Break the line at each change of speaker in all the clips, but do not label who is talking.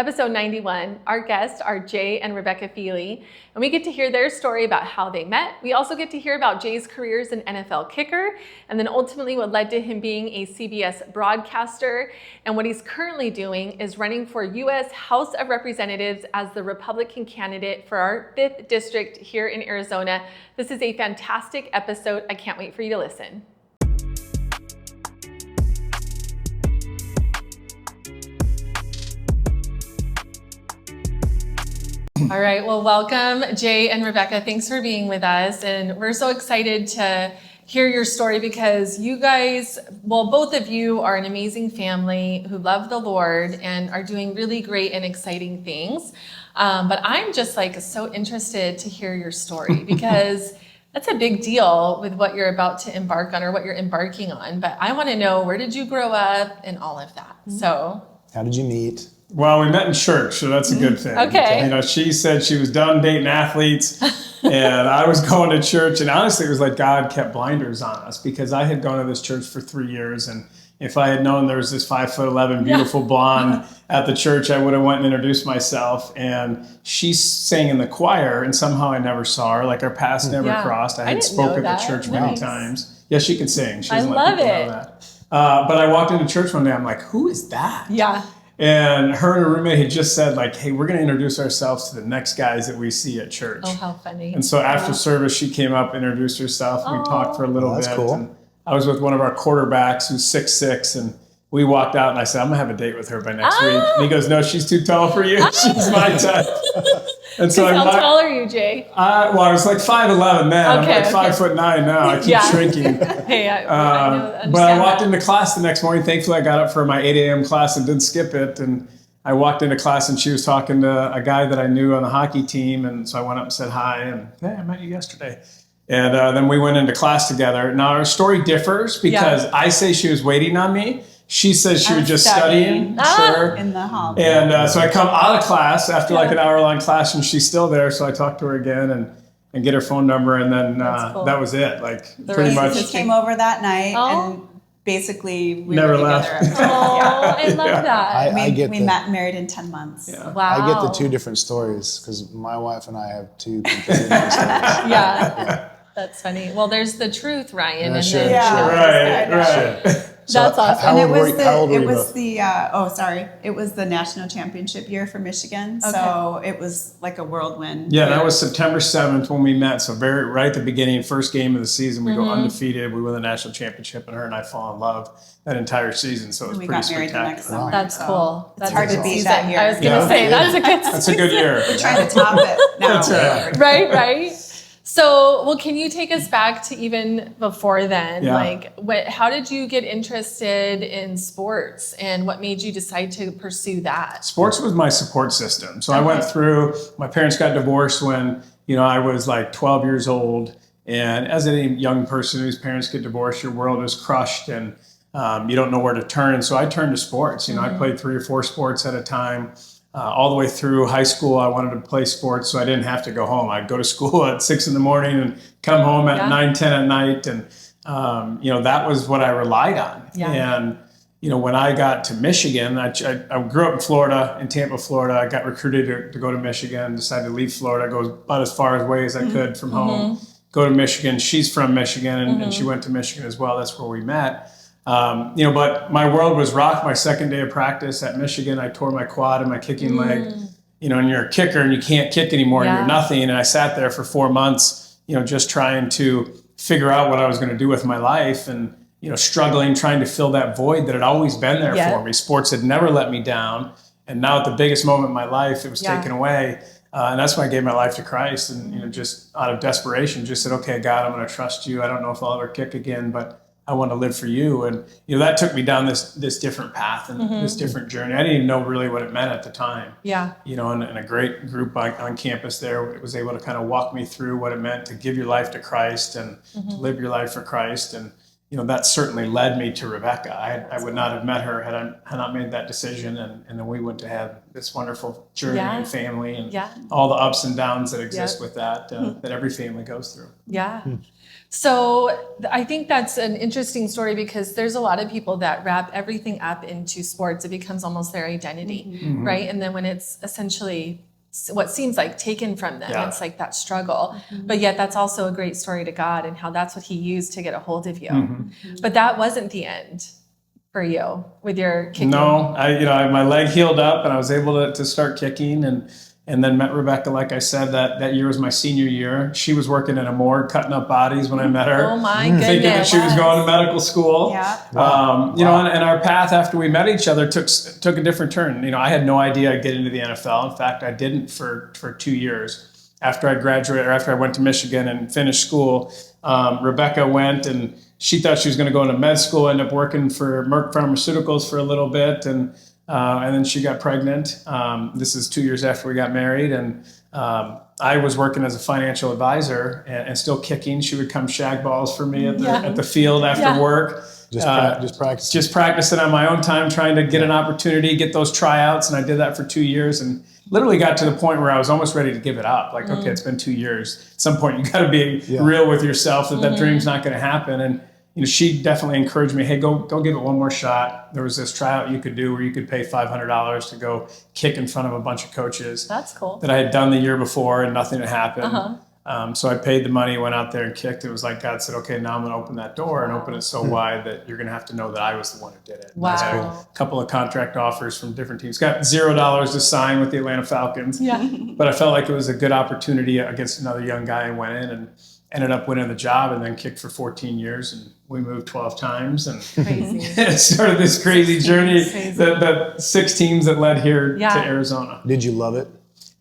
Episode 91, our guests are Jay and Rebecca Feely, and we get to hear their story about how they met. We also get to hear about Jay's career as an NFL kicker, and then ultimately what led to him being a CBS broadcaster. And what he's currently doing is running for U.S. House of Representatives as the Republican candidate for our 5th district here in Arizona. This is a fantastic episode. I can't wait for you to listen. All right, well, welcome, Jay and Rebecca. Thanks for being with us. And we're so excited to hear your story because you guys, well, both of you are an amazing family who love the Lord and are doing really great and exciting things. But I'm just so interested to hear your story because that's a big deal with what you're about to embark on or what you're embarking on. But I want to know, where did you grow up and all of that? So,
how did you meet?
Well, we met in church, so that's a good thing.
Okay.
She said she was done dating athletes, and I was going to church, and honestly, it was like God kept blinders on us because I had gone to this church for 3 years, and if I had known there was this 5'11" beautiful blonde at the church, I would have went and introduced myself. And she sang in the choir, and somehow I never saw her. Like our paths never crossed. I had spoke at the church many times. Yeah, she can sing. She doesn't let people know that. But I walked into church one day. I'm like, who is that?
Yeah.
And her and her roommate had just said, hey, we're going to introduce ourselves to the next guys that we see at church.
Oh, how funny.
And so after service, she came up, introduced herself. We talked for a little bit.
Cool.
And I was with one of our quarterbacks who's 6'6", and we walked out, and I said, I'm going to have a date with her by next week. And he goes, no, she's too tall for you. She's my type. And so
how tall are you, Jay?
I was like 5'11" then.
Okay,
I'm like 5'9" now. I keep shrinking.
Hey, I
but I walked into class the next morning. Thankfully, I got up for my 8 a.m. class and didn't skip it. And I walked into class, and she was talking to a guy that I knew on the hockey team. And so I went up and said hi. And, hey, I met you yesterday. And then we went into class together. Now, our story differs because I say she was waiting on me. She says she was just studying. Sure.
In the hall.
And so I come out of class after an hour-long class, and she's still there. So I talked to her again and get her phone number, and then
cool.
that was it. Pretty much.
He came over that night, and basically we
never
were
left.
together.
I love that.
We met and married in 10 months.
Yeah.
Wow.
I get the two different stories because my wife and I have two completely different stories.
Yeah. That's funny. Well, there's the truth, Ryan. And
Sure,
then,
Right.
That's awesome.
How old were you both?
It was the national championship year for Michigan. Okay. So it was like a whirlwind.
Yeah, that was September 7th when we met. So right at the beginning, first game of the season, we go undefeated. We win the national championship, and her and I fall in love that entire season. So it was pretty
got married
spectacular.
the next summer.
That's cool.
It's hard to beat that year.
I was going to say, that's a good
That's a good year.
We're trying to top it now.
That's right.
Right. So, well, can you take us back to even before then?
Yeah.
How did you get interested in sports, and what made you decide to pursue that?
Sports was my support system. So I went through, my parents got divorced when, I was 12 years old. And as any young person whose parents get divorced, your world is crushed and you don't know where to turn. And so I turned to sports. I played 3 or 4 sports at a time. All the way through high school, I wanted to play sports, so I didn't have to go home. I'd go to school at 6 in the morning and come home at 9, 10 at night. And, that was what I relied on.
Yeah.
And, when I got to Michigan, I grew up in Florida, in Tampa, Florida. I got recruited to go to Michigan, decided to leave Florida, go about as far away as I could from home, go to Michigan. She's from Michigan, and she went to Michigan as well. That's where we met. But my world was rocked. My second day of practice at Michigan, I tore my quad and my kicking leg, and you're a kicker and you can't kick anymore and you're nothing. And I sat there for 4 months, just trying to figure out what I was going to do with my life and, struggling, trying to fill that void that had always been there for me. Sports had never let me down. And now at the biggest moment in my life, it was taken away. And that's when I gave my life to Christ and, just out of desperation, just said, okay, God, I'm going to trust you. I don't know if I'll ever kick again, but I want to live for you. And, that took me down this different path and this different journey. I didn't even know really what it meant at the time.
Yeah.
And a great group on campus there was able to kind of walk me through what it meant to give your life to Christ and to live your life for Christ. And, that certainly led me to Rebecca. I would not have met her had I not made that decision. And then we went to have this wonderful journey and family and all the ups and downs that exist with that every family goes through.
Yeah. So I think that's an interesting story because there's a lot of people that wrap everything up into sports. It becomes almost their identity, right? And then when it's essentially what seems like taken from them, it's like that struggle. But yet that's also a great story to God and how that's what he used to get a hold of you. But that wasn't the end for you with your kicking.
No, my leg healed up and I was able to start kicking and then met Rebecca, like I said, that year was my senior year. She was working in a morgue, cutting up bodies when I met her.
Oh my goodness.
Thinking that she was going to medical school.
Yeah.
And our path after we met each other took a different turn. I had no idea I'd get into the NFL. In fact, I didn't for 2 years. After I graduated, or after I went to Michigan and finished school, Rebecca went and she thought she was going to go into med school, ended up working for Merck Pharmaceuticals for a little bit, and then she got pregnant. This is 2 years after we got married, and I was working as a financial advisor and still kicking. She would come shag balls for me at the field after work.
Just practice.
Just practicing on my own time, trying to get an opportunity, get those tryouts, and I did that for 2 years, and literally got to the point where I was almost ready to give it up. Like, okay, it's been 2 years. At some point, you got to be real with yourself that dream's not going to happen. And she definitely encouraged me, hey, go give it one more shot. There was this tryout you could do where you could pay $500 to go kick in front of a bunch of coaches.
That's cool.
That I had done the year before and nothing had happened. So I paid the money, went out there and kicked. It was like God said, okay, now I'm going to open that door and open it so wide that you're going to have to know that I was the one who did it.
Wow.
I had a couple of contract offers from different teams. Got $0 to sign with the Atlanta Falcons.
Yeah.
But I felt like it was a good opportunity against another young guy and went in and ended up winning the job and then kicked for 14 years. And we moved 12 times and it started this crazy journey. The 6 teams that led here to Arizona.
Did you love it?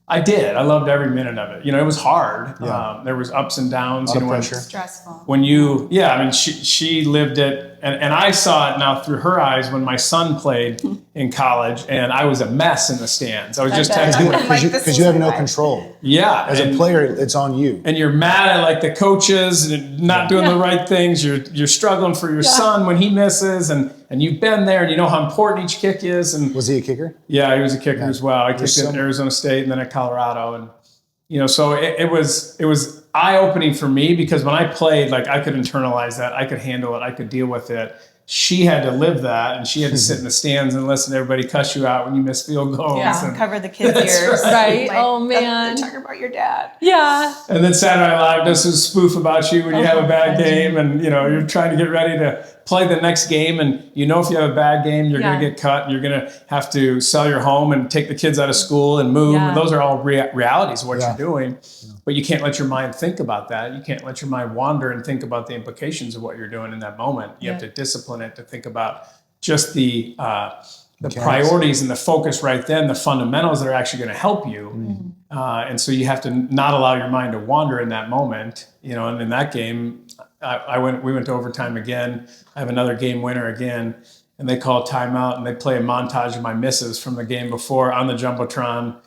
I did. I loved every minute of it. It was hard. There was ups and downs.
A lot of pressure.
Stressful.
She lived it, and I saw it now through her eyes when my son played in college, and I was a mess in the stands. I was just texting
Because you have no control.
Yeah.
As a player, it's on you.
And you're mad at like the coaches and not doing the right things. You're struggling for your son when he misses, and you've been there and you know how important each kick is. And
Was he a kicker?
yeah, he was a kicker as well. I kicked at Arizona State and then at Colorado, and so it was eye-opening for me because when I played, like I could internalize that, I could handle it, I could deal with it. She had to live that, and she had to sit in the stands and listen to everybody cuss you out when you miss field goals.
Yeah,
and
cover the kids' ears.
Right.
Like,
Oh, man.
They're talking about your dad.
Yeah.
And then Saturday Night Live does a spoof about you when you have a bad game, and you're trying to get ready to play the next game, and if you have a bad game, you're going to get cut, and you're going to have to sell your home and take the kids out of school and move.
Yeah.
And those are all realities of what you're doing. But you can't let your mind think about that. You can't let your mind wander and think about the implications of what you're doing in that moment. You have to discipline it to think about just the priorities and the focus right then, the fundamentals that are actually going to help you. And so you have to not allow your mind to wander in that moment. And in that game, we went to overtime again. I have another game winner again, and they call timeout and they play a montage of my misses from the game before on the Jumbotron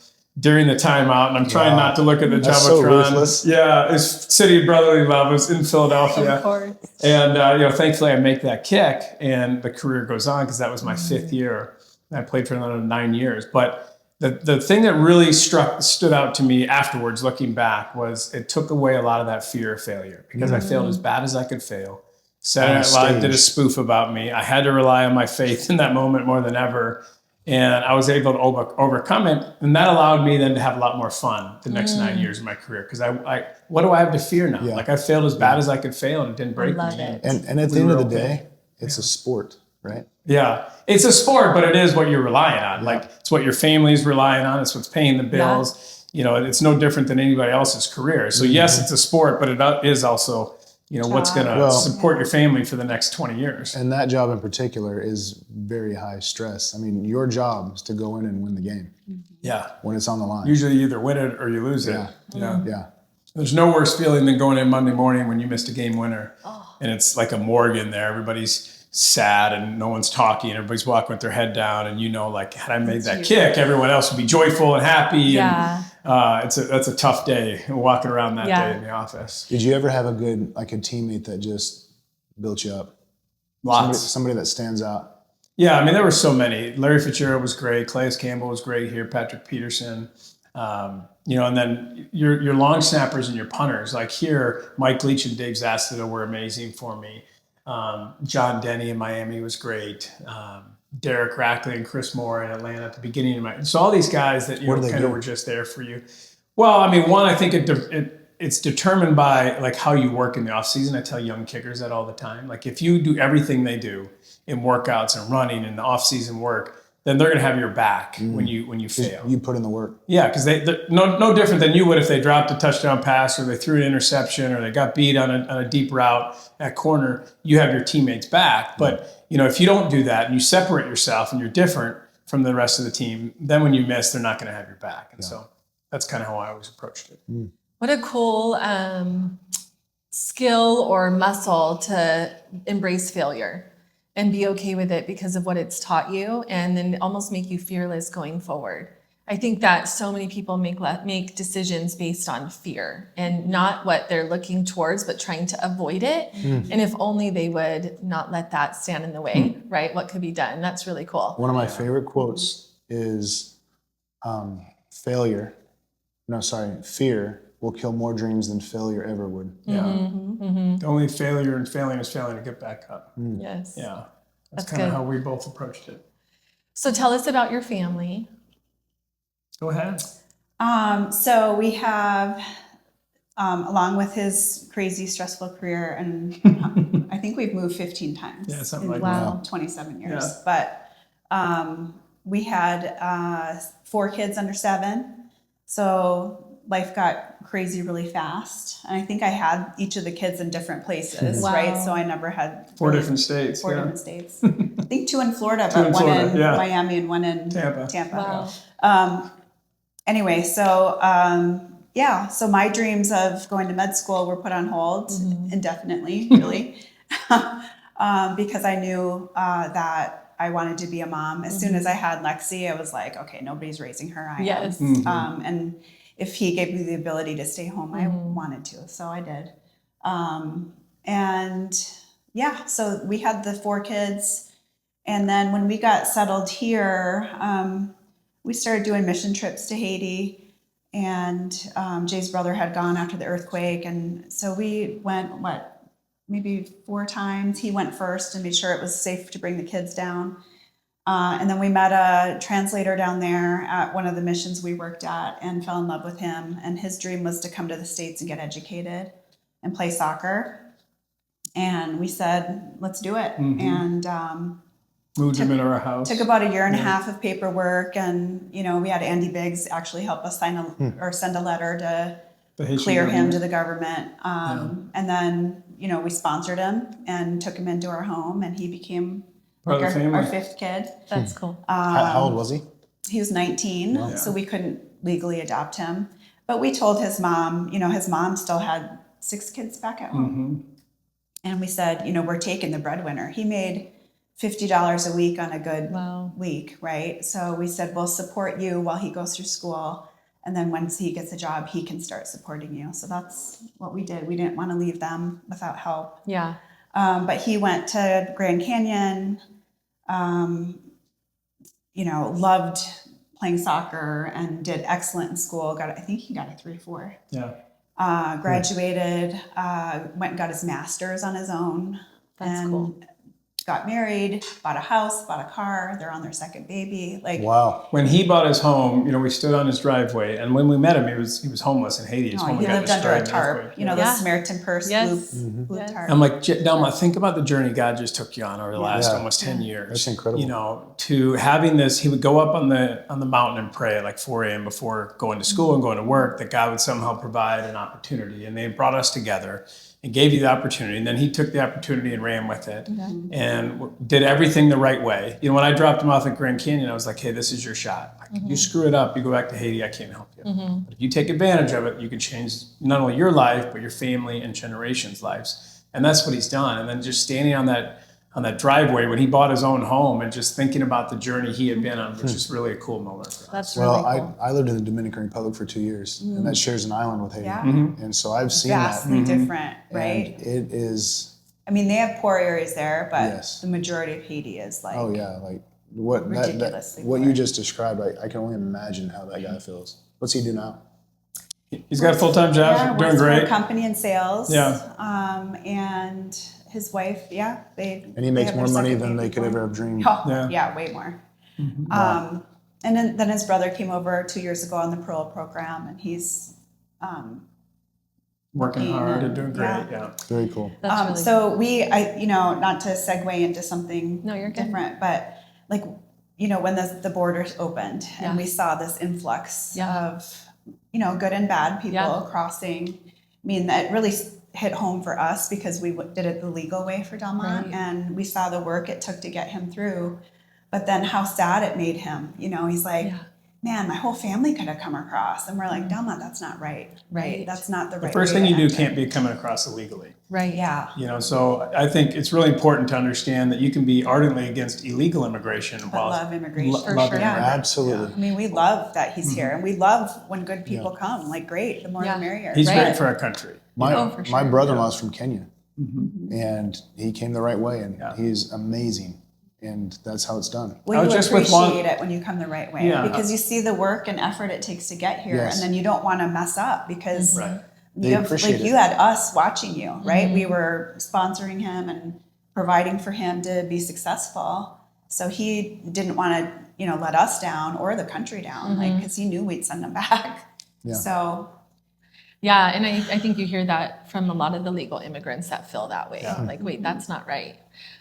during the timeout. And I'm trying not to look at the Jumbotron.
So ruthless.
Yeah, it's City of Brotherly Love. It was in Philadelphia.
Of course.
And, thankfully I make that kick and the career goes on because that was my 5th year. I played for another 9 years. But the thing that really stood out to me afterwards, looking back, was it took away a lot of that fear of failure because I failed as bad as I could fail. Saturday Night Live did a spoof about me. I had to rely on my faith in that moment more than ever. And I was able to overcome it. And that allowed me then to have a lot more fun the next 9 years of my career. Because what do I have to fear now?
Yeah.
Like I failed as bad as I could fail and it didn't break me.
And at the end of the day, it's a sport, right?
Yeah. It's a sport, but it is what you're relying on. Like it's what your family's relying on. It's what's paying the bills. It's no different than anybody else's career. So yes, it's a sport, but it is also what's going to support your family for the next 20 years.
And that job in particular is very high stress. I mean, your job is to go in and win the game.
Yeah.
When it's on the line.
Usually you either win it or you lose it.
Yeah.
There's no worse feeling than going in Monday morning when you missed a game winner. And it's like a morgue in there. Everybody's sad and no one's talking. Everybody's walking with their head down. And like, had I made that kick, everyone else would be joyful and happy.
Yeah.
And that's a tough day walking around that day in the office.
Did you ever have a teammate that just built you up?
Lots.
Somebody that stands out.
Yeah, I mean, there were so many. Larry Fitzgerald was great. Clayus Campbell was great here. Patrick Peterson. And then your long snappers and your punters. Like here, Mike Leach and Dave Zastida were amazing for me. John Denny in Miami was great. Derek Rackley and Chris Moore in Atlanta at the beginning of my. So all these guys that kind of were just there for you. Well, I mean, one, I think it's determined by like how you work in the off season. I tell young kickers that all the time. Like if you do everything they do in workouts and running and the off season work, then they're going to have your back when you fail.
You put in the work.
Yeah, because they're no different than you would if they dropped a touchdown pass or they threw an interception or they got beat on a deep route at corner. You have your teammates' back. But if you don't do that and you separate yourself and you're different from the rest of the team, then when you miss, they're not going to have your back. And so that's kind of how I always approached it.
What a cool skill or muscle to embrace failure and be okay with it because of what it's taught you, and then almost make you fearless going forward. I think that so many people make decisions based on fear and not what they're looking towards, but trying to avoid it. And if only they would not let that stand in the way, right? What could be done? That's really cool.
One of my favorite quotes is fear will kill more dreams than failure ever would.
Yeah. The only failure in failing is failing to get back up.
Yes.
Yeah. That's kind of how we both approached it.
So tell us about your family.
Go ahead.
So we have, along with his crazy, stressful career, and I think we've moved 15 times
something like
that.
27 years.
Yeah.
But we had 4 kids under 7. So life got crazy really fast. And I think I had each of the kids in different places,
Wow.
right? So I never had
4 different states.
4 different states. I think 2 in Florida, but one in Miami and one in Tampa.
Wow.
Anyway, so so my dreams of going to med school were put on hold indefinitely, really, because I knew that I wanted to be a mom. As soon as I had Lexi, I was like, okay, nobody's raising her. I
Yes.
am. And if he gave me the ability to stay home, I wanted to, so I did. So we had the 4 kids, and then when we got settled here, we started doing mission trips to Haiti, and Jay's brother had gone after the earthquake. And so we went, maybe 4 times. He went first and made sure it was safe to bring the kids down. And then we met a translator down there at one of the missions we worked at and fell in love with him. And his dream was to come to the States and get educated and play soccer. And we said, let's do it. And
moved him into our house.
Took about a year and a half of paperwork, and we had Andy Biggs actually help us send a letter to clear him to the government. And then we sponsored him and took him into our home, and he became our 5th kid.
That's cool.
How old was he?
He was 19, so we couldn't legally adopt him. But we told his mom, his mom still had 6 kids back at home. And we said, we're taking the breadwinner. He made $50 a week on a good week, right? So we said, we'll support you while he goes through school. And then once he gets a job, he can start supporting you. So that's what we did. We didn't want to leave them without help.
Yeah.
But he went to Grand Canyon, loved playing soccer and did excellent in school. I think he got a 3.4.
Yeah.
Graduated, went and got his master's on his own.
That's cool.
Got married, bought a house, bought a car. They're on their 2nd baby.
Wow.
When he bought his home, we stood on his driveway, and when we met him, he was homeless in Haiti. His home
he
got
lived under a
destroyed in the
tarp.
earthquake.
The Samaritan Purse blue
Yes.
tarp.
I'm like, Delma, think about the journey God just took you on over the last almost 10 years.
That's incredible.
To having this, he would go up on the mountain and pray at like 4 a.m. before going to school and going to work, that God would somehow provide an opportunity. And they brought us together and gave you the opportunity. And then he took the opportunity and ran with it and did everything the right way. When I dropped him off at Grand Canyon, I was like, hey, this is your shot. Like, you screw it up, you go back to Haiti, I can't help you. But if you take advantage of it, you can change not only your life, but your family and generations' lives. And that's what he's done. And then just standing on that driveway when he bought his own home and just thinking about the journey he had been on, which is really a cool moment for us.
That's really cool.
I lived in the Dominican Republic for 2 years, and that shares an island with Haiti.
Yeah.
And so I've seen
Vastly
that.
different, right?
And it is.
I mean, they have poor areas there, but
Yes.
the majority of Haiti is like.
Oh yeah, like
ridiculously
what
poor.
you just described, I can only imagine how that guy feels. What's he do now?
He's got a full-time job,
Yeah,
doing
works for a
great.
company in sales.
Yeah.
And his wife, they
And he makes
have
more
their
money
second
than they
baby
could
boy.
ever have dreamed.
Oh,
Yeah.
yeah, way more.
Wow.
And then his brother came over 2 years ago on the parole program, and he's
Working hard and doing great,
yeah.
yeah.
Very cool.
That's really
so not to segue into something
No, you're good.
different, but like, when the borders opened
Yeah.
and we saw this influx
Yeah.
of, good and bad people
Yeah.
crossing, I mean, that really hit home for us because we did it the legal way for Delmont,
Right.
and we saw the work it took to get him through, but then how sad it made him. He's like,
Yeah.
man, my whole family could have come across. And we're like, Delmont, that's not right.
Right.
That's not the right
The first
way
thing
to
you do
enter.
can't be coming across illegally.
right.
Yeah.
So I think it's really important to understand that you can be ardently against illegal immigration
But
while
love immigration.
For
loving
sure.
immigrants.
Absolutely.
I mean, we love that he's here, and we love when good people come. Like, great, the more
Yeah.
the merrier.
He's
Right.
great for our country.
Oh, for
My
sure.
brother-in-law's from Kenya, and he came the right way, and
Yeah.
he's amazing, and that's how it's done.
Well,
I
you
was just with
appreciate
one-
it when you come the right way,
Yeah.
because you see the work and effort it takes to get here,
Yes.
and then you don't want to mess up because
Right.
They
you have,
appreciate
you
it.
had us watching you, right? We were sponsoring him and providing for him to be successful. So he didn't want to, let us down or the country down, like, because he knew we'd send him back.
Yeah.
So
Yeah, and I think you hear that from a lot of the legal immigrants that feel that way.
Yeah.
Like, wait, that's not right.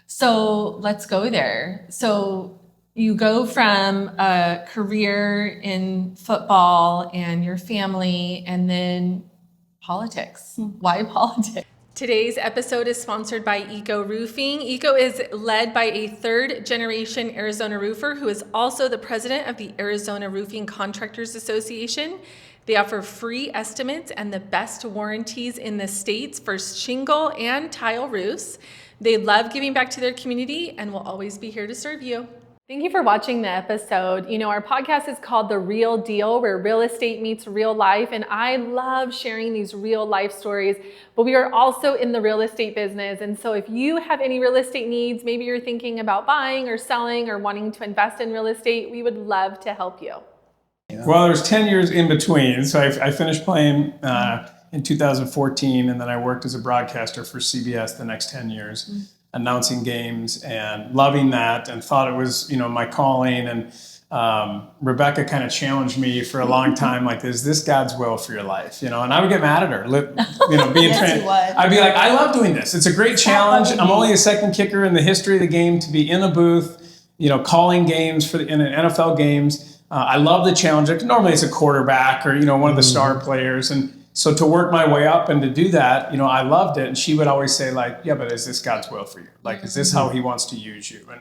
So let's go there. So you go from a career in football and your family, and then politics. Why politics? Today's episode is sponsored by Eco Roofing. Eco is led by a third-generation Arizona roofer who is also the president of the Arizona Roofing Contractors Association. They offer free estimates and the best warranties in the states for shingle and tile roofs. They love giving back to their community and will always be here to serve you. Thank you for watching the episode. Our podcast is called The Real Deal, where real estate meets real life. And I love sharing these real life stories, but we are also in the real estate business. And so if you have any real estate needs, maybe you're thinking about buying or selling or wanting to invest in real estate, we would love to help you.
Well, there's 10 years in between. So I finished playing in 2014, and then I worked as a broadcaster for CBS the next 10 years, announcing games and loving that, and thought it was, my calling. And Rebecca kind of challenged me for a long time, like, is this God's will for your life? And I would get mad at her, being
Yes,
trained.
you would.
I'd be like, I love doing this. It's a great challenge. I'm only a second kicker in the history of the game to be in a booth, calling games in an NFL games. I love the challenge. Normally it's a quarterback or, one of the star players. And so to work my way up and to do that, I loved it. And she would always say, like, yeah, but is this God's will for you? Like, is this how he wants to use you? And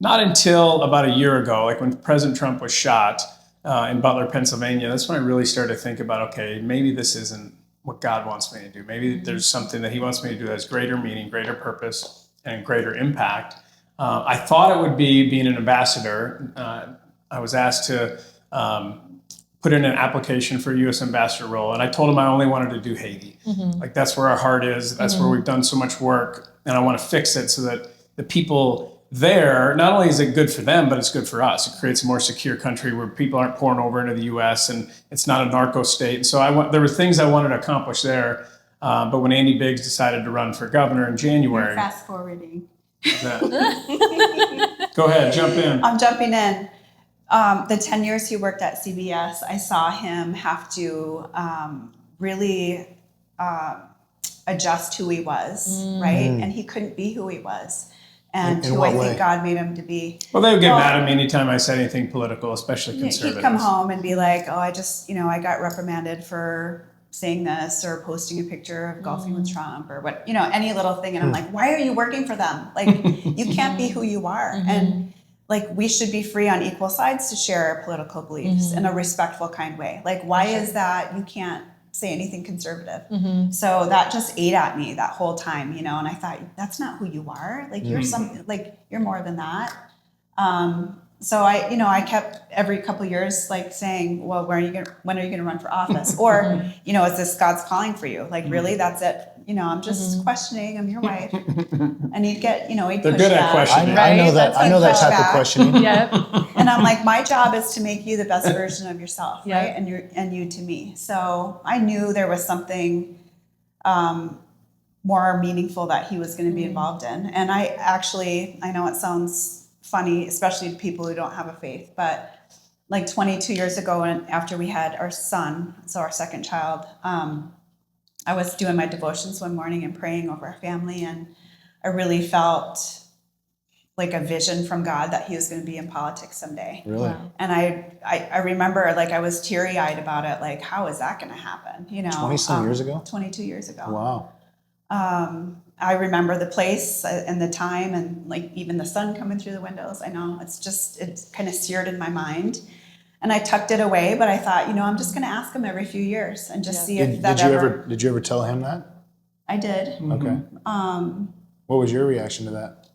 not until about a year ago, like when President Trump was shot in Butler, Pennsylvania, that's when I really started to think about, okay, maybe this isn't what God wants me to do. Maybe there's something that he wants me to do that has greater meaning, greater purpose, and greater impact. I thought it would be being an ambassador. I was asked to put in an application for a U.S. ambassador role, and I told him I only wanted to do Haiti. Like, that's where our heart is. That's where we've done so much work, and I want to fix it so that the people there, not only is it good for them, but it's good for us. It creates a more secure country where people aren't pouring over into the U.S. and it's not a narco state. And so there were things I wanted to accomplish there. But when Andy Biggs decided to run for governor in January,
fast forwarding.
Go ahead, jump in.
I'm jumping in. The 10 years he worked at CBS, I saw him have to really adjust who he was, right? And he couldn't be who he was. And
In
who
what
I
way?
think God made him to be.
Well, they would get mad at me anytime I said anything political, especially
He'd
conservatives.
come home and be like, oh, I just, I got reprimanded for saying this or posting a picture of golfing with Trump or what, any little thing. And I'm like, why are you working for them? Like, you can't be who you are. And like, we should be free on equal sides to share our political beliefs in a respectful kind way. Like, why is that you can't say anything conservative? So that just ate at me that whole time, and I thought, that's not who you are. Like, you're something, like, you're more than that. So I kept every couple of years, like, saying, well, when are you going to run for office? Or, is this God's calling for you? Like, really, that's it? I'm just questioning. I'm your wife. And he'd get, he'd
They're
push
good at
back.
questioning.
I know
Right,
that.
that's
I know that
what
type of
pushback.
questioning.
Yep.
And I'm like, my job is to make you the best version of yourself,
Yeah.
right? And you to me. So I knew there was something more meaningful that he was going to be involved in. And I know it sounds funny, especially to people who don't have a faith, but like 22 years ago, and after we had our son, so our second child, I was doing my devotions one morning and praying over our family, and I really felt like a vision from God that he was going to be in politics someday.
Really?
Wow.
And I remember like I was teary-eyed about it, like how is that going to happen?
20-some years ago?
22 years ago.
Wow.
I remember the place and the time, and like even the sun coming through the windows. I know it's kind of seared in my mind, and I tucked it away. But I thought, I'm just going to ask him every few years and just see if that
Did you ever tell him that?
I did.
Okay. What was your reaction to that?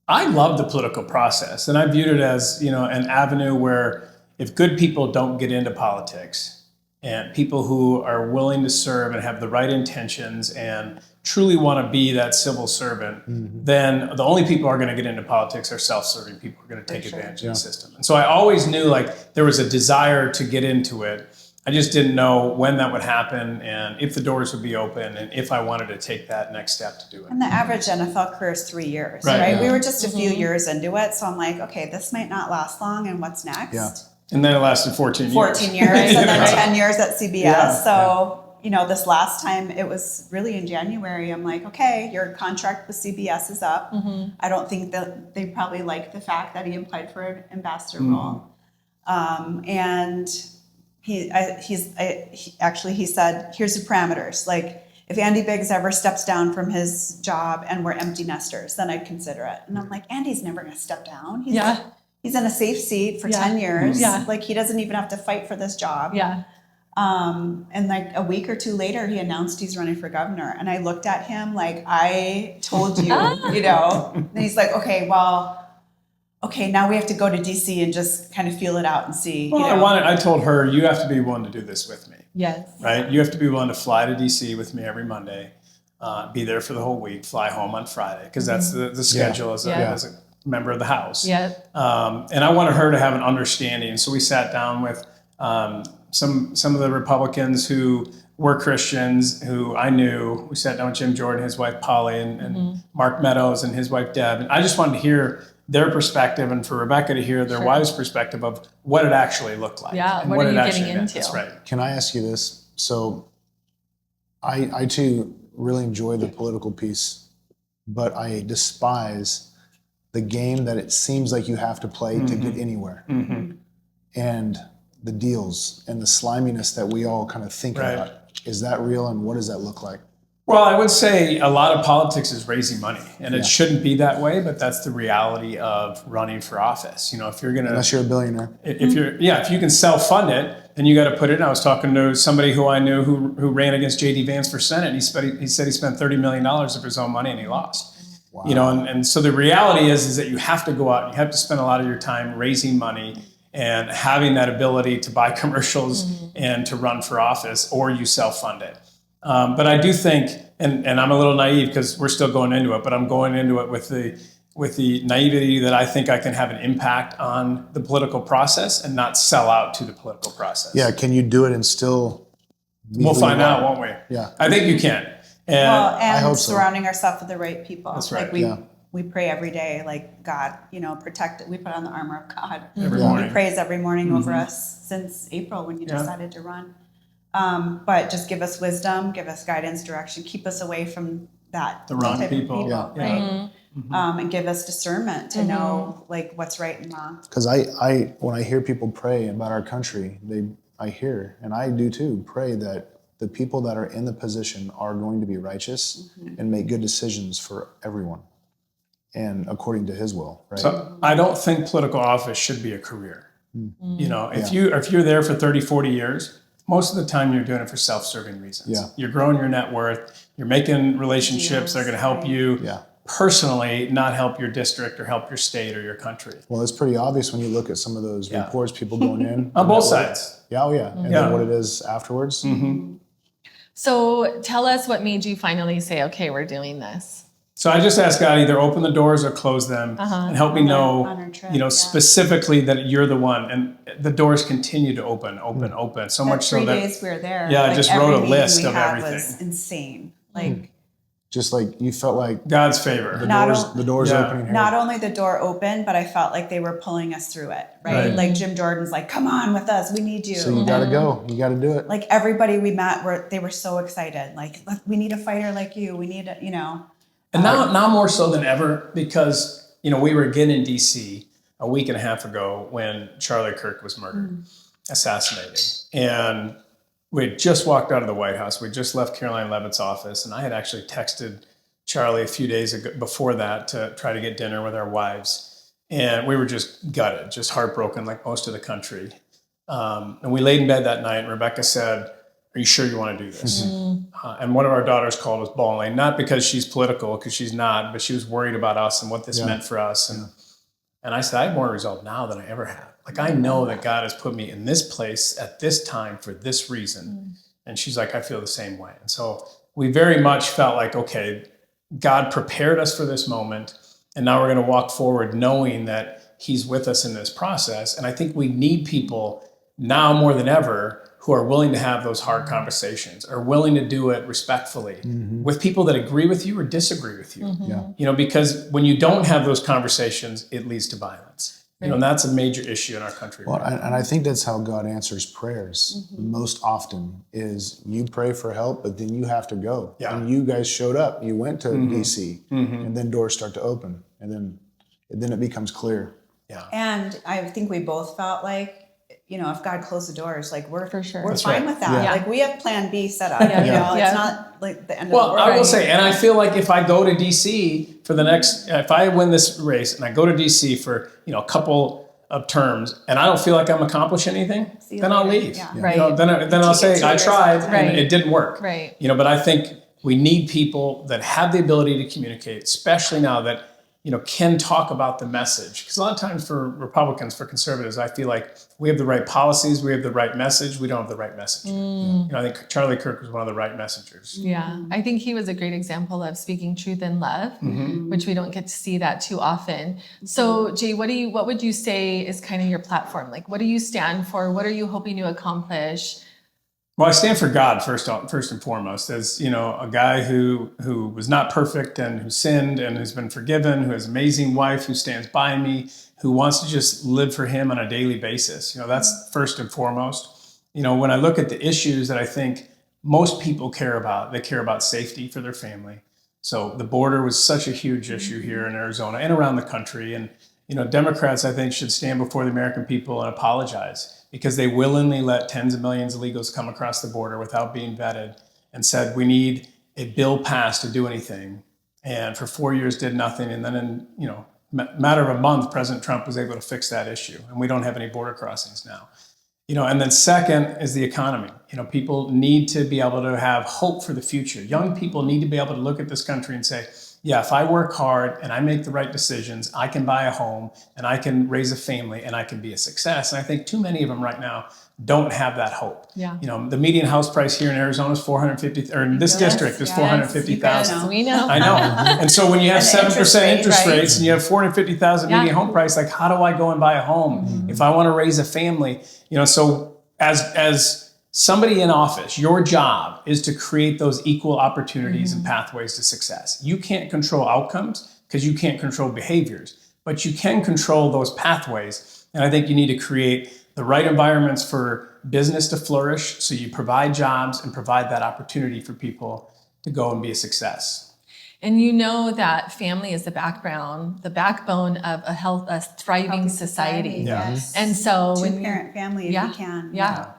I love the political process, and I viewed it as, an avenue where if good people don't get into politics and people who are willing to serve and have the right intentions and truly want to be that civil servant, then the only people who are going to get into politics are self-serving people who are going to take advantage of the system. And so I always knew like there was a desire to get into it. I just didn't know when that would happen and if the doors would be open and if I wanted to take that next step to do it.
And the average NFL career is 3 years,
Right.
right?
Yeah.
We were just a few years into it, so I'm like, okay, this might not last long, and what's next?
Yeah.
And then it lasted 14 years.
14 years, and then 10 years at CBS.
Yeah.
So, this last time, it was really in January. I'm like, okay, your contract with CBS is up. I don't think that they probably like the fact that he applied for an ambassador role. And he said, here's the parameters. Like, if Andy Biggs ever steps down from his job and we're empty nesters, then I'd consider it. And I'm like, Andy's never going to step down. He's in a safe seat for 10 years.
Yeah.
Like, he doesn't even have to fight for this job.
Yeah.
And like a week or two later, he announced he's running for governor. And I looked at him like, I told you, And he's like, okay, now we have to go to DC and just kind of feel it out and see.
Well, I told her, you have to be willing to do this with me.
Yes.
Right? You have to be willing to fly to DC with me every Monday, be there for the whole week, fly home on Friday, because that's the schedule as a member of the House.
Yeah.
And I wanted her to have an understanding. So we sat down with some of the Republicans who were Christians who I knew. We sat down with Jim Jordan, his wife Polly, and Mark Meadows and his wife Deb. And I just wanted to hear their perspective and for Rebecca to hear their wife's perspective of what it actually looked like.
Yeah,
and
what are
it
you
actually
getting
meant.
into?
That's right.
Can I ask you this? So I too really enjoy the political piece, but I despise the game that it seems like you have to play to get anywhere. And the deals and the sliminess that we all kind of think about. Is that real, and what does that look like?
Well, I would say a lot of politics is raising money, and it shouldn't be that way, but that's the reality of running for office. If you're going to,
Unless you're a billionaire.
if you can self-fund it, then you got to put it in. I was talking to somebody who I knew who ran against J.D. Vance for Senate. And he said he spent $30 million of his own money and he lost.
Wow.
And so the reality is that you have to go out and you have to spend a lot of your time raising money and having that ability to buy commercials and to run for office, or you self-fund it. But I do think, and I'm a little naive because we're still going into it, but I'm going into it with the naivety that I think I can have an impact on the political process and not sell out to the political process.
Yeah, can you do it and still...
We'll find out, won't we?
Yeah.
I think you can. And
I hope so.
surrounding ourselves with the right people.
That's right.
Like we pray every day, like God, protect it. We put on the armor of God.
every
Yeah.
morning.
He prays every morning over us since April when you decided to run. But just give us wisdom, give us guidance, direction, keep us away from the
wrong
type
people.
of people,
Yeah.
right? And give us discernment to know like what's right and wrong.
Because I when I hear people pray about our country, I hear, and I do too, pray that the people that are in the position are going to be righteous and make good decisions for everyone, and according to His will, right?
So I don't think political office should be a career. If you're there for 30, 40 years, most of the time you're doing it for self-serving reasons.
Yeah.
You're growing your net worth. You're making relationships that are going to help you personally, not help your district or help your state or your country.
Well, it's pretty obvious when you look at some of those reports, people going in.
On both sides.
Yeah, and then what it is afterwards.
So tell us what made you finally say, okay, we're doing this.
So I just asked God, either open the doors or close them, and help me
On
know,
our trip,
specifically that you're the one. And the doors continue to open. So much so
3
that
days we were there.
Yeah, I just wrote
every
a
meeting
list
we
of
had
everything.
was insane. Like
Just like you felt like
God's favor.
the doors
Yeah.
opening here.
not only the door opened, but I felt like they were pulling us through it. Right?
Right.
Like Jim Jordan's like, come on with us, we need you.
So you got to go. You got to do it.
Like everybody we met they were so excited. Like, look, we need a fighter like you. We need
And now more so than ever, because, we were again in D.C. a week and a half ago when Charlie Kirk was murdered, assassinated. And we had just walked out of the White House. We just left Caroline Leavitt's office. And I had actually texted Charlie a few days ago before that to try to get dinner with our wives. And we were just gutted, just heartbroken like most of the country. And we laid in bed that night and Rebecca said, are you sure you want to do this? And one of our daughters called us bawling, not because she's political, because she's not, but she was worried about us and what this meant for us. And I said, I have more resolve now than I ever have. Like, I know that God has put me in this place at this time for this reason. And she's like, I feel the same way. And so we very much felt like, okay, God prepared us for this moment. And now we're going to walk forward knowing that he's with us in this process. And I think we need people now more than ever who are willing to have those hard conversations, are willing to do it respectfully with people that agree with you or disagree with you. Because when you don't have those conversations, it leads to violence. And that's a major issue in our country.
Well,
right now.
and I think that's how God answers prayers most often is you pray for help, but then you have to go.
Yeah.
And you guys showed up. You went to DC, and then doors start to open, and then it becomes clear.
Yeah.
And I think we both felt like, if God closed the doors, like we're
For sure.
we're
That's
fine
right.
with that.
Yeah.
Like we have plan B set up.
Yeah.
It's not like the end of the
Well,
world.
I will say, and I feel like if I go to DC for the next, if I win this race and I go to DC for, a couple of terms and I don't feel like I'm accomplishing anything,
See you
then I'll
later.
leave.
Yeah.
Right.
Then I'll say, I tried
Right.
and it didn't work.
Right.
But I think we need people that have the ability to communicate, especially now that, can talk about the message. Because a lot of times for Republicans, for conservatives, I feel like we have the right policies, we have the right message, we don't have the right message. I think Charlie Kirk was one of the right messengers.
Yeah, I think he was a great example of speaking truth in love, which we don't get to see that too often. So, Jay, what would you say is kind of your platform? Like, what do you stand for? What are you hoping to accomplish?
Well, I stand for God first and foremost, as a guy who was not perfect and who sinned and has been forgiven, who has an amazing wife who stands by me, who wants to just live for him on a daily basis. That's first and foremost. When I look at the issues that I think most people care about, they care about safety for their family. So the border was such a huge issue here in Arizona and around the country. And Democrats, I think, should stand before the American people and apologize because they willingly let tens of millions of illegals come across the border without being vetted and said, we need a bill passed to do anything. And for 4 years did nothing. And then in, matter of a month, President Trump was able to fix that issue. And we don't have any border crossings now. And then second is the economy. People need to be able to have hope for the future. Young people need to be able to look at this country and say, yeah, if I work hard and I make the right decisions, I can buy a home and I can raise a family and I can be a success. And I think too many of them right now don't have that hope.
Yeah.
The median house price here in Arizona is $450,000, or in this district is $450,000.
Yes, we know.
I know. And so when you have
And
7% interest
right?
rates and you have $450,000 median home price, like how do I go and buy a home if I want to raise a family? So as somebody in office, your job is to create those equal opportunities and pathways to success. You can't control outcomes because you can't control behaviors, but you can control those pathways. And I think you need to create the right environments for business to flourish so you provide jobs and provide that opportunity for people to go and be a success.
And that family is the backbone of a thriving society.
Yes.
And so
Two-parent family, if you can.
Yeah.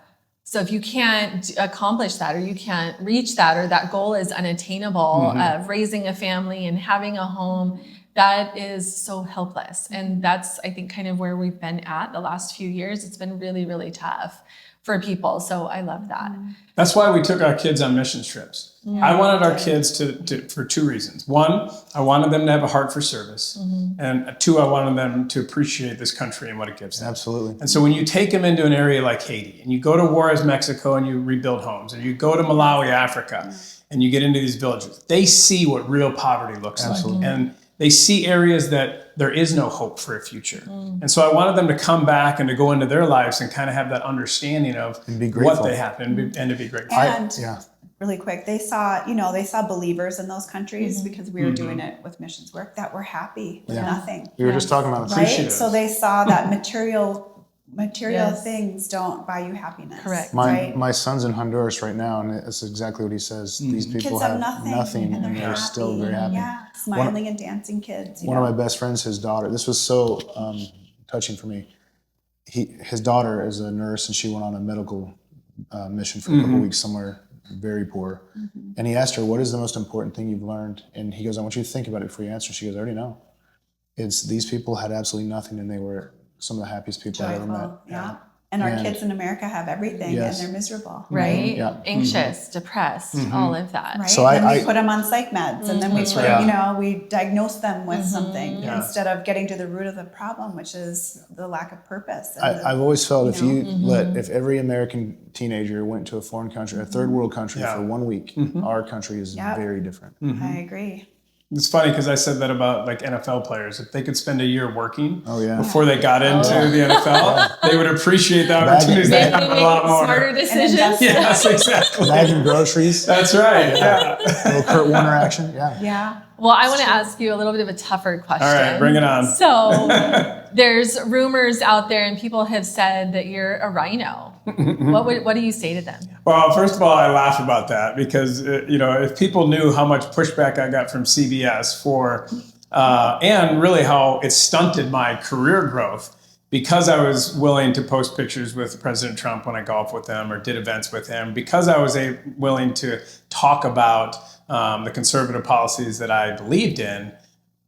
So if you can't accomplish that or you can't reach that or that goal is unattainable of raising a family and having a home, that is so helpless. And that's, I think, kind of where we've been at the last few years. It's been really, really tough for people. So I love that.
That's why we took our kids on mission trips. I wanted our kids to for two reasons. One, I wanted them to have a heart for service. And two, I wanted them to appreciate this country and what it gives them.
Absolutely.
And so when you take them into an area like Haiti, and you go to Juarez, Mexico, and you rebuild homes, and you go to Malawi, Africa, and you get into these villages, they see what real poverty looks like. And they see areas that there is no hope for a future. And so I wanted them to come back and to go into their lives and kind of have that understanding of what they have and to be grateful.
And really quick, they saw believers in those countries because we were doing it with missions work that were happy with nothing.
We were just talking about it.
Right? So they saw that material things don't buy you happiness.
Correct.
My son's in Honduras right now, and that's exactly what he says. These people
Kids have nothing and they're
still very happy.
Yeah, smiling and dancing kids.
One of my best friends, his daughter, this was so touching for me. His daughter is a nurse, and she went on a medical mission for a couple weeks somewhere very poor. And he asked her, what is the most important thing you've learned? And he goes, I want you to think about it before you answer. She goes, I already know. It's these people had absolutely nothing, and they were some of the happiest people I've ever met.
Yeah. And our kids in America have everything,
Yes.
and they're miserable.
Right?
Yeah.
Anxious, depressed, all of that.
Right.
So
and
I
we put them on psych meds, and then we diagnose them with something instead of getting to the root of the problem, which is the lack of purpose. And
I've always felt if every American teenager went to a foreign country, a third world country for 1 week, our country is very different.
I agree.
It's funny because I said that about like NFL players. If they could spend a year working before they got into the NFL, they would appreciate the opportunities they have a lot more.
Smarter decisions.
Yes, exactly.
Imagine groceries.
That's right. Yeah.
A little Kurt Warner action. Yeah.
Yeah.
Well, I want to ask you a little bit of a tougher question.
All right, bring it on.
So there's rumors out there, and people have said that you're a rhino. What do you say to them?
Well, first of all, I laugh about that because, if people knew how much pushback I got from CBS and really how it stunted my career growth because I was willing to post pictures with President Trump when I golf with him or did events with him, because I was willing to talk about the conservative policies that I believed in,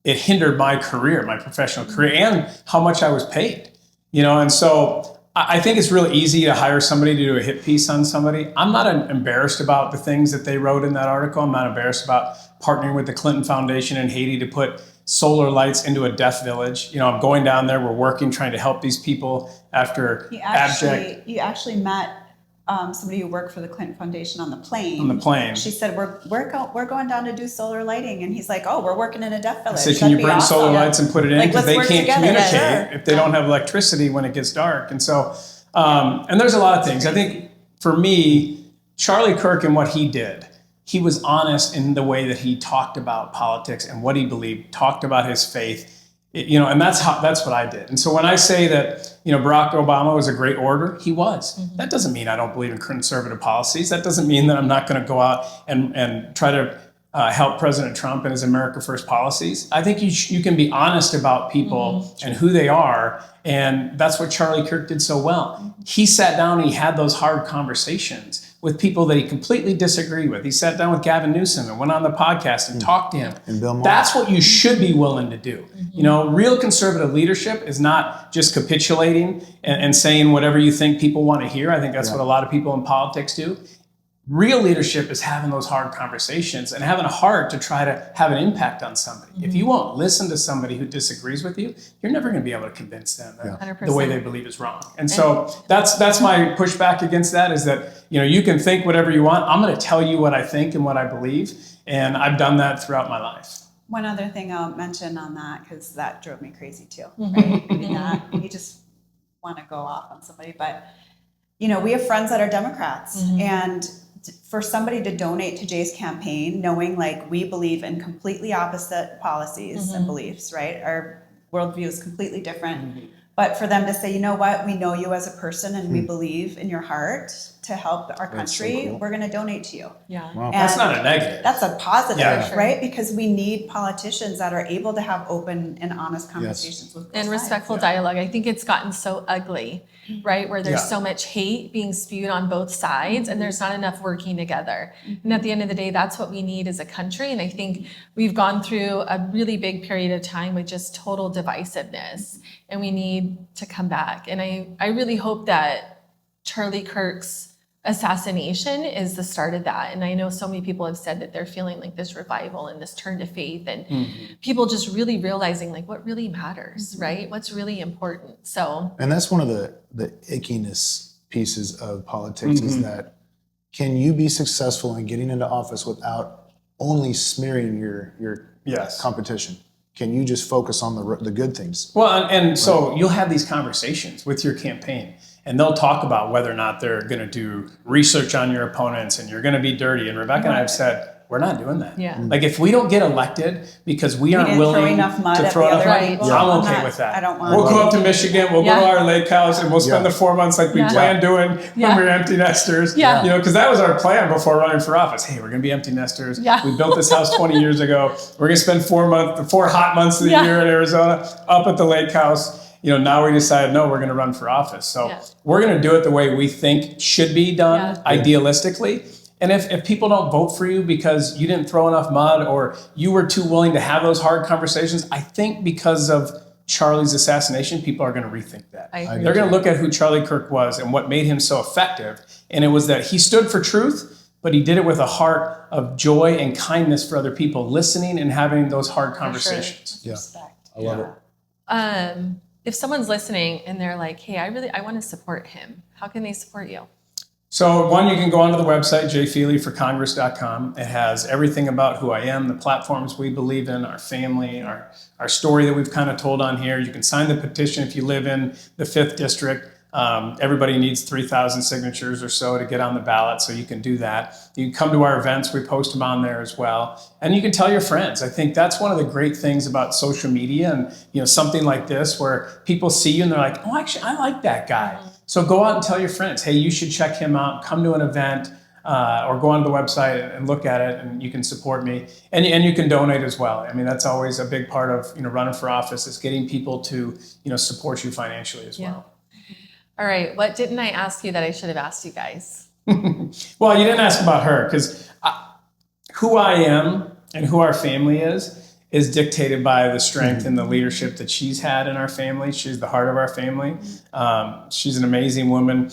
it hindered my career, my professional career, and how much I was paid. And so I think it's really easy to hire somebody to do a hit piece on somebody. I'm not embarrassed about the things that they wrote in that article. I'm not embarrassed about partnering with the Clinton Foundation in Haiti to put solar lights into a deaf village. I'm going down there. We're working, trying to help these people after abject.
You actually met somebody who worked for the Clinton Foundation on the plane.
On the plane.
She said, we're going down to do solar lighting. And he's like, oh, we're working in a deaf village.
I said, can you bring solar lights and put it in?
Like,
because
let's
they
work
can't
together.
communicate
Sure.
if they don't have electricity when it gets dark. And so, and there's a lot of things. I think for me, Charlie Kirk and what he did, he was honest in the way that he talked about politics and what he believed, talked about his faith. And that's what I did. And so when I say that, Barack Obama was a great orator, he was. That doesn't mean I don't believe in conservative policies. That doesn't mean that I'm not going to go out and try to help President Trump and his America First policies. I think you can be honest about people and who they are. And that's what Charlie Kirk did so well. He sat down and he had those hard conversations with people that he completely disagreed with. He sat down with Gavin Newsom and went on the podcast and talked to him.
And Bill Maher.
That's what you should be willing to do. Real conservative leadership is not just capitulating and saying whatever you think people want to hear. I think that's what a lot of people in politics do. Real leadership is having those hard conversations and having a heart to try to have an impact on somebody. If you won't listen to somebody who disagrees with you, you're never going to be able to convince them that the way they believe is wrong. And so that's my pushback against that, is that you can think whatever you want. I'm going to tell you what I think and what I believe, and I've done that throughout my life.
One other thing I'll mention on that, because that drove me crazy too, right? Reading that, you just want to go off on somebody, but we have friends that are Democrats, and for somebody to donate to Jay's campaign, knowing like we believe in completely opposite policies and beliefs, right? Our worldview is completely different. But for them to say, you know what, we know you as a person and we believe in your heart to help our country,
so cool.
We're going to donate to you.
Yeah.
Wow.
And
That's not a negative.
That's a positive,
Yeah.
right? Because we need politicians that are able to have open and honest conversations with both
And
sides.
respectful dialogue. I think it's gotten so ugly, right? Where there's so much hate being spewed on both sides and there's not enough working together. And at the end of the day, that's what we need as a country. And I think we've gone through a really big period of time with just total divisiveness, and we need to come back. And I really hope that Charlie Kirk's assassination is the start of that. And I know so many people have said that they're feeling like this revival and this turn to faith, and people just really realizing like what really matters, right? What's really important. So,
And that's one of the ickiness pieces of politics is that can you be successful in getting into office without only smearing your
Yes.
competition? Can you just focus on the good things?
Well, and so you'll have these conversations with your campaign, and they'll talk about whether or not they're going to do research on your opponents and you're going to be dirty. And Rebecca and I have said, we're not doing that.
Yeah.
Like if we don't get elected because we aren't
didn't throw
willing
enough mud
to
at
throw
the
enough
other
mud,
people.
I'm
I'm
okay
not-
with that.
I don't want
We'll
to.
go up to Michigan, we'll go to our lake house, and we'll spend the 4 months like we planned doing when we were empty nesters.
Yeah.
You know, because that was our plan before running for office. Hey, we're going to be empty nesters.
Yeah.
We built this house 20 years ago. We're going to spend 4 hot months of the
Yeah.
year in Arizona up at the lake house. You know, now we decided, no, we're going to run for office. So we're going to do it the way we think should be done, idealistically. And if people don't vote for you because you didn't throw enough mud or you were too willing to have those hard conversations, I think because of Charlie's assassination, people are going to rethink that.
I agree.
They're going to look at who Charlie Kirk was and what made him so effective. And it was that he stood for truth, but he did it with a heart of joy and kindness for other people, listening and having those hard conversations.
Yeah,
Respect.
I love it.
if someone's listening and they're like, hey, I want to support him, how can they support you?
So one, you can go onto the website, jfeelyforcongress.com. It has everything about who I am, the platforms we believe in, our family, our story that we've kind of told on here. You can sign the petition if you live in the 5th district. Everybody needs 3,000 signatures or so to get on the ballot, so you can do that. You can come to our events. We post them on there as well. And you can tell your friends. I think that's one of the great things about social media and something like this where people see you and they're like, oh, actually, I like that guy. So go out and tell your friends, hey, you should check him out, come to an event, or go onto the website and look at it, and you can support me. And you can donate as well. I mean, that's always a big part of running for office is getting people to support you financially as well.
All right, what didn't I ask you that I should have asked you guys?
Well, you didn't ask about her because who I am and who our family is dictated by the strength and the leadership that she's had in our family. She's the heart of our family. She's an amazing woman.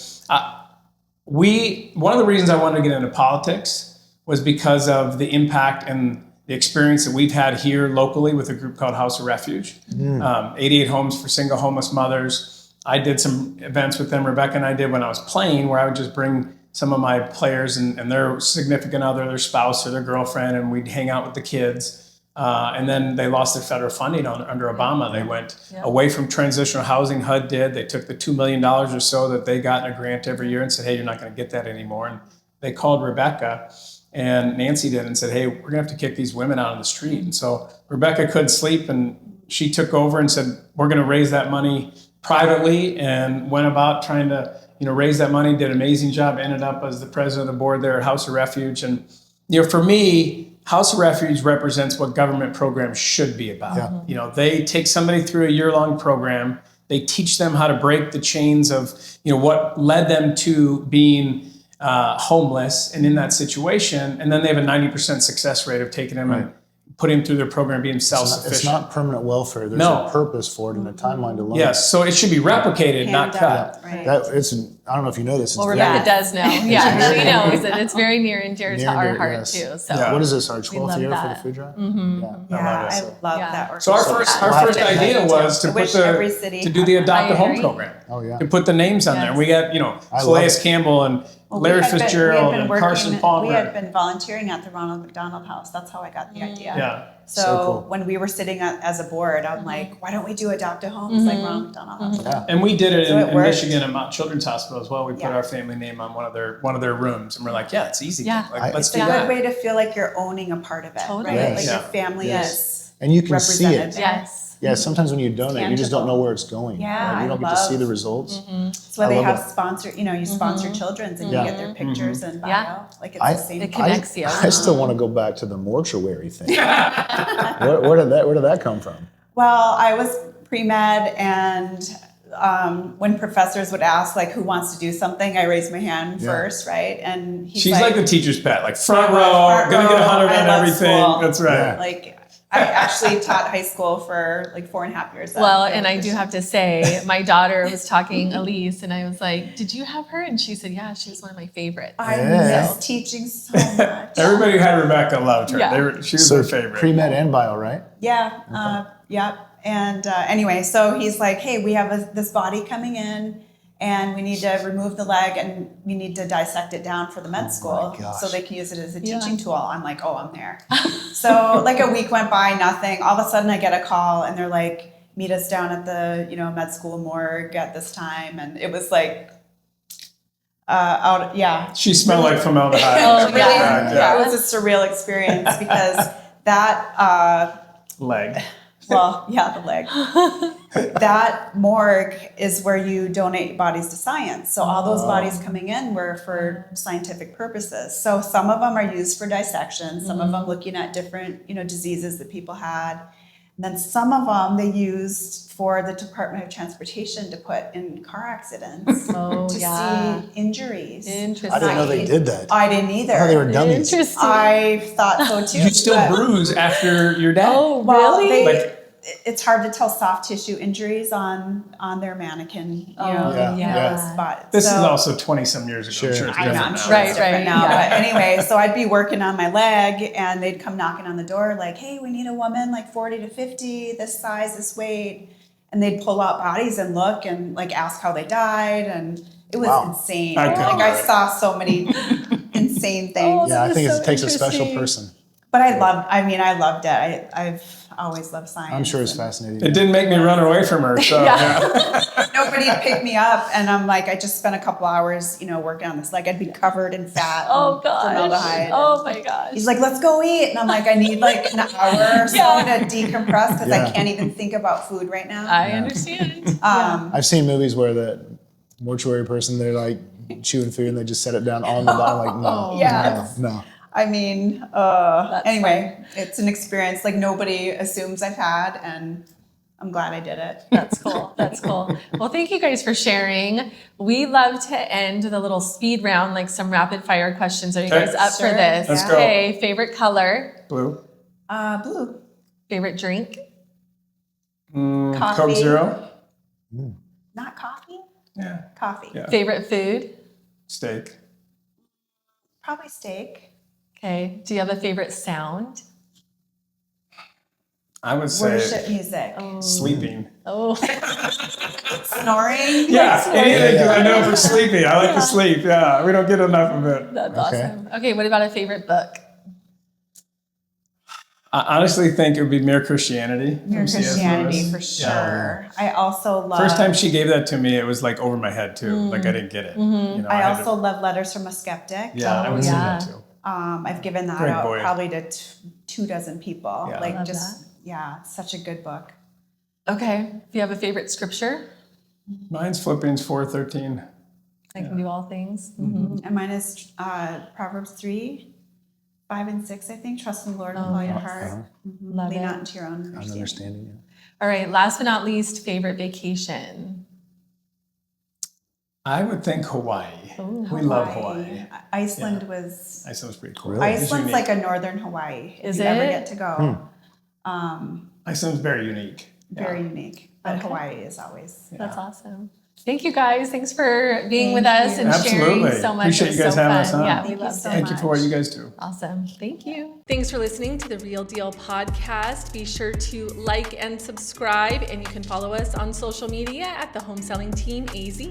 One of the reasons I wanted to get into politics was because of the impact and the experience that we've had here locally with a group called House of Refuge. 88 homes for single homeless mothers. I did some events with them, Rebecca and I did when I was playing, where I would just bring some of my players and their significant other, their spouse or their girlfriend, and we'd hang out with the kids. And then they lost their federal funding under Obama. They went away from transitional housing. HUD did. They took the $2 million or so that they got in a grant every year and said, hey, you're not going to get that anymore. And they called Rebecca and Nancy did and said, hey, we're going to have to kick these women out on the street. And so Rebecca couldn't sleep, and she took over and said, we're going to raise that money privately, and went about trying to raise that money, did an amazing job, ended up as the president of the board there at House of Refuge. And for me, House of Refuge represents what government programs should be about. They take somebody through a year-long program, they teach them how to break the chains of what led them to being homeless and in that situation, and then they have a 90% success rate of taking them and putting them through their program, being self-sufficient.
It's not permanent welfare. There's a purpose for it and a timeline to learn.
Yes, so it should be replicated, not cut.
Right.
I don't know if you know this.
Well, Rebecca does know. Yeah, she knows it. It's very near and dear to our heart too. So
What is this, our
love
12th year for the
that.
food drive?
Yeah, I love that.
So our first idea was to
wish every city
to do the Adopt a
I
Home
agree.
program.
Oh, yeah.
To put the names on there. And we got
love
Calais
it.
Campbell and Larry Fitzgerald and Carson Palmer.
We had been volunteering at the Ronald McDonald House. That's how I got the idea.
Yeah.
So
cool.
when we were sitting as a board, I'm like, why don't we do Adopt a Home? It's like Ronald McDonald House.
Yeah.
And we did it
So it
in
worked.
Michigan at Mount Children's Hospital as well. We put
Yeah.
our family name on one of their rooms, and we're like, yeah, it's easy.
Yeah.
Let's
It's
do
a
that.
good way to feel like you're owning a part of it,
Totally.
right?
Yes.
Like
Yeah.
your family is
And you can see
represented
it.
there.
yes.
Yeah, sometimes when you donate, you just don't know where it's going.
Yeah,
You don't get to see the results.
That's why
I
they
love
have
it.
sponsor, you sponsor children's and
Yeah.
you get their pictures and bio.
Yeah.
Like it's
I-
the same
It
thing.
connects you.
I still want to go back to the mortuary thing. Where did that come from?
Well, I was pre-med, and when professors would ask like who wants to do something, I raised my hand first, right? And he's
She's like the teacher's pet, like front row,
Front
gonna get
row,
100
I
on
love
everything.
school.
That's right.
Yeah.
like I actually taught high school for like 4.5 years.
Well, and I do have to say, my daughter was talking Elise, and I was like, "Did you have her?" And she said, "Yeah, she was one of my favorites."
I
Yeah.
miss teaching so much.
Everybody who had Rebecca loved her.
Yeah.
She was
So
their favorite.
pre-med and bio, right?
Yeah. Yep. And anyway, so he's like, "Hey, we have this body coming in, and we need to remove the leg, and we need to dissect it down for the med school
gosh.
so they can use it as a
Yeah.
teaching tool." I'm like, "Oh, I'm there." So like a week went by, nothing. All of a sudden, I get a call, and they're like, "Meet us down at the med school morgue at this time," and it was like,
She smelled like formaldehyde.
Oh,
really,
yeah.
it was a surreal experience because that.
Leg.
Well, yeah, the leg. That morgue is where you donate bodies to science. So all those bodies coming in were for scientific purposes. So some of them are used for dissection, some of them looking at different, diseases that people had. And then some of them they used for the Department of Transportation to put in car accidents
Oh,
to
yeah.
see injuries.
Interesting.
I didn't know they did that.
I didn't either.
I thought they were dummies.
Interesting.
I thought so too.
You still
but-
bruise after you're dead.
Oh,
Well,
really?
Like-
it's hard to tell soft tissue injuries on their mannequin,
yeah.
spot.
This is
So-
also 20-some years ago.
Sure.
I'm sure it's
I know,
different
I'm
now.
sure
Right,
it's different
right,
now.
yeah.
But anyway, so I'd be working on my leg, and they'd come knocking on the door like, "Hey, we need a woman like 40 to 50, this size, this weight," and they'd pull out bodies and look and like ask how they died, and it was
Wow.
insane.
I couldn't
Like
do
I
it.
saw so many insane things.
Oh,
Yeah, I
That
think
is
it
so
takes a special
interesting.
person.
But I loved it. I've always loved science.
I'm sure it's
and-
fascinating.
It didn't make me run away from her. So yeah.
Nobody picked me up, and I'm like, I just spent a couple hours, working on this. Like, I'd be covered in fat.
Oh,
and
gosh.
formaldehyde.
Oh, my gosh.
He's like, "Let's go eat," and I'm like, "I need like an hour or so
Yeah.
to decompress because I
Yeah.
can't even think about food right now."
I understand.
I've seen movies where the mortuary person, they're like chewing food and they just set it down on the bottom. Like, no,
Yes.
no.
I mean, anyway, it's an experience like nobody assumes I've had, and I'm glad I did it.
That's cool. That's cool. Well, thank you guys for sharing. We love to end with a little speed round, like some rapid fire questions. Are you
Okay.
guys up for
Sure.
this?
Let's go.
Okay. Favorite color?
Blue.
Blue.
Favorite drink?
Coffee.
Coke Zero.
Not coffee?
Yeah.
Coffee.
Yeah.
Favorite food?
Steak.
Probably steak.
Okay. Do you have a favorite sound?
I would say
Worship music.
sleeping.
Oh,
Snoring.
Yeah, anything because I know
Yeah.
for sleeping. I like to sleep. Yeah, we don't get enough of it.
that's
Okay.
awesome. Okay. What about a favorite book?
I honestly think it would be Mere Christianity.
Mere
from C.S.
Christianity
Lewis.
for sure. I also love.
First time she gave that to me, it was like over my head too. Like I didn't get it.
I
had
also love Letters from a Skeptic.
yeah, I would say
yeah.
that too.
I've given that
Greg
out
Boyd.
probably to 2 dozen people.
Yeah.
Like
Love
just yeah, it's such a good book.
Okay. Do you have a favorite scripture?
Mine's Philippians 4:13.
I can do all things.
And mine is Proverbs 3:5 and 6. I think trust in the Lord with all your heart.
Love
Lean
it.
not into your own
An
understanding.
understanding. Yeah.
All right. Last but not least, favorite vacation.
I would think Hawaii. We love Hawaii.
Iceland was
Iceland's pretty cool.
Really?
It's
Iceland's
unique.
like a northern Hawaii.
Is
if you ever
it?
get to go.
Iceland's very unique.
Very unique. But Hawaii is always.
That's awesome. Thank you guys. Thanks for being with us and
Absolutely.
sharing so much.
Appreciate
It was
you guys
so
having
fun.
us on.
Yeah, we
Thank you
loved
so
it.
Thank you for what you guys do.
Awesome. Thank you. Thanks for listening to the Real Deal podcast. Be sure to like and subscribe, and you can follow us on social media at the Home Selling Team AZ.